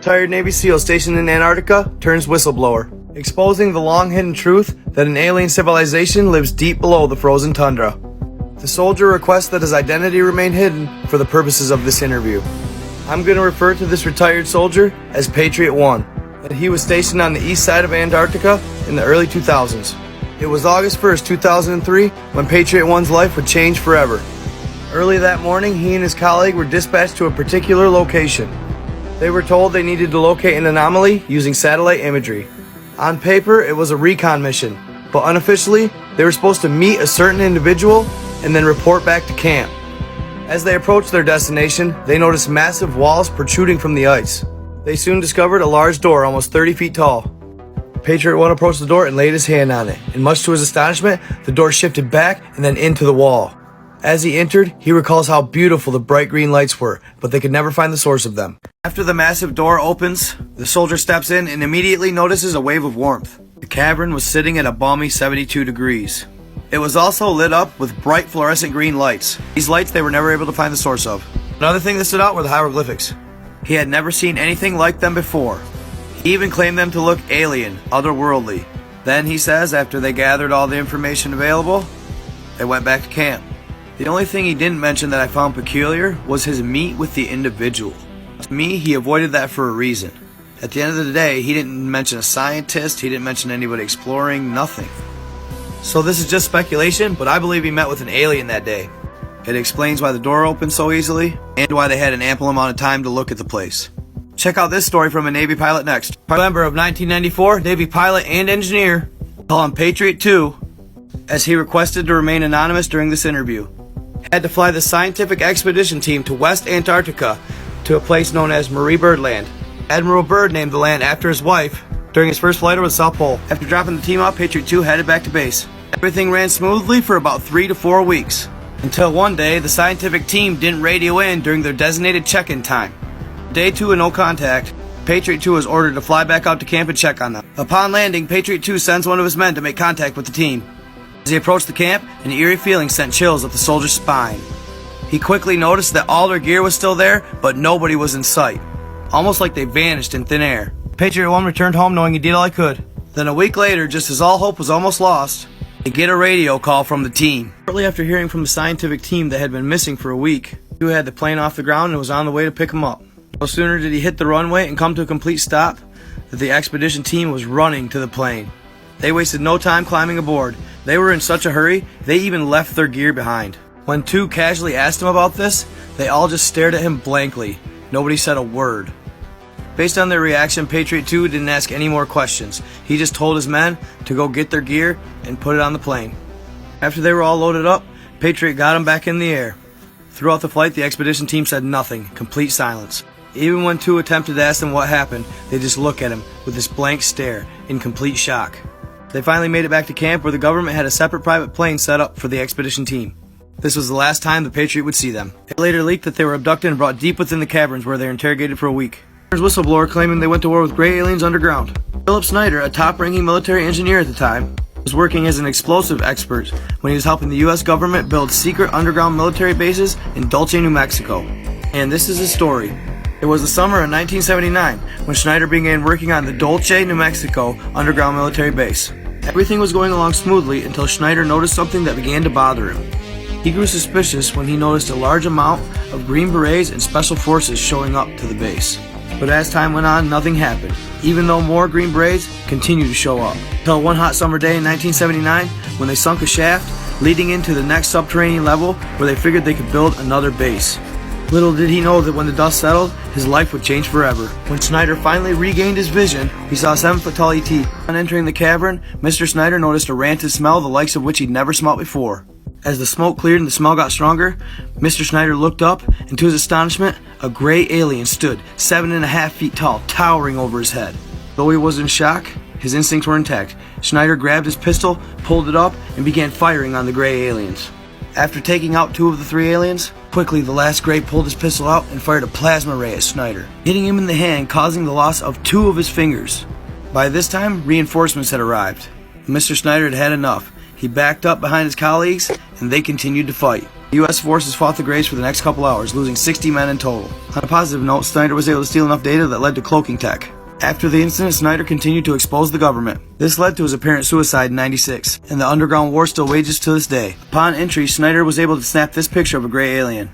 Retired Navy SEAL stationed in Antarctica turns whistleblower, exposing the long-hidden truth that an alien civilization lives deep below the frozen tundra. The soldier requests that his identity remain hidden for the purposes of this interview. I'm going to refer to this retired soldier as Patriot 1, and he was stationed on the east side of Antarctica in the early 2000s. It was August 1st, 2003 when Patriot 1's life would change forever. Early that morning, he and his colleague were dispatched to a particular location. They were told they needed to locate an anomaly using satellite imagery. On paper, it was a recon mission, but unofficially, they were supposed to meet a certain individual and then report back to camp. As they approached their destination, they noticed massive walls protruding from the ice. They soon discovered a large door almost 30 feet tall. Patriot 1 approached the door and laid his hand on it, and much to his astonishment, the door shifted back and then into the wall. As he entered, he recalls how beautiful the bright green lights were, but they could never find the source of them. After the massive door opens, the soldier steps in and immediately notices a wave of warmth. The cavern was sitting at a balmy 72 degrees. It was also lit up with bright fluorescent green lights. These lights they were never able to find the source of. Another thing that stood out were the hieroglyphics. He had never seen anything like them before. He even claimed them to look alien, otherworldly. Then he says after they gathered all the information available, they went back to camp. The only thing he didn't mention that I found peculiar was his meet with the individual. To me, he avoided that for a reason. At the end of the day, he didn't mention a scientist, he didn't mention anybody exploring, nothing. So this is just speculation, but I believe he met with an alien that day. It explains why the door opened so easily, and why they had an ample amount of time to look at the place. Check out this story from a Navy pilot next. November of 1994, Navy pilot and engineer, call him Patriot 2, as he requested to remain anonymous during this interview. Had to fly the scientific expedition team to West Antarctica to a place known as Marie Byrd Land. Admiral Byrd named the land after his wife during his first flight over the South Pole. After dropping the team off, Patriot 2 headed back to base. Everything ran smoothly for about 3 to 4 weeks, until one day the scientific team didn't radio in during their designated check-in time. Day 2 and no contact, Patriot 2 was ordered to fly back out to camp and check on them. Upon landing, Patriot 2 sends one of his men to make contact with the team. As he approached the camp, an eerie feeling sent chills up the soldier's spine. He quickly noticed that all their gear was still there, but nobody was in sight, almost like they vanished in thin air. Patriot 1 returned home knowing he did all he could. Then a week later, just as all hope was almost lost, they get a radio call from the team. Shortly after hearing from the scientific team that had been missing for a week, he had the plane off the ground and was on the way to pick him up. No sooner did he hit the runway and come to a complete stop, that the expedition team was running to the plane. They wasted no time climbing aboard. They were in such a hurry, they even left their gear behind. When 2 casually asked him about this, they all just stared at him blankly. Nobody said a word. Based on their reaction, Patriot 2 didn't ask any more questions. He just told his men to go get their gear and put it on the plane. After they were all loaded up, Patriot got them back in the air. Throughout the flight, the expedition team said nothing, complete silence. Even when 2 attempted to ask them what happened, they just look at him with this blank stare in complete shock. They finally made it back to camp where the government had a separate private plane set up for the expedition team. This was the last time the Patriot would see them. It later leaked that they were abducted and brought deep within the caverns where they were interrogated for a week. There's a whistleblower claiming they went to war with gray aliens underground. Philip Snyder, a top-ranking military engineer at the time, was working as an explosive expert when he was helping the U.S. government build secret underground military bases in Dulce, New Mexico. And this is his story. It was the summer of 1979 when Snyder began working on the Dulce, New Mexico underground military base. Everything was going along smoothly until Snyder noticed something that began to bother him. He grew suspicious when he noticed a large amount of Green Berets and Special Forces showing up to the base. But as time went on, nothing happened, even though more Green Berets continued to show up. Until one hot summer day in 1979 when they sunk a shaft leading into the next subterranean level where they figured they could build another base. Little did he know that when the dust settled, his life would change forever. When Snyder finally regained his vision, he saw a 7-foot tall ET. On entering the cavern, Mr. Snyder noticed a rancid smell the likes of which he'd never smelt before. As the smoke cleared and the smell got stronger, Mr. Snyder looked up, and to his astonishment, a gray alien stood 7.5 feet tall, towering over his head. Though he was in shock, his instincts were intact. Snyder grabbed his pistol, pulled it up, and began firing on the gray aliens. After taking out 2 of the 3 aliens, quickly the last gray pulled his pistol out and fired a plasma ray at Snyder, hitting him in the hand, causing the loss of 2 of his fingers. By this time, reinforcements had arrived. Mr. Snyder had had enough. He backed up behind his colleagues, and they continued to fight. The U.S. forces fought the Greys for the next couple hours, losing 60 men in total. On a positive note, Snyder was able to steal enough data that led to cloaking tech. After the incident, Snyder continued to expose the government. This led to his apparent suicide in '96, and the underground war still wages to this day. Upon entry, Snyder was able to snap this picture of a gray alien.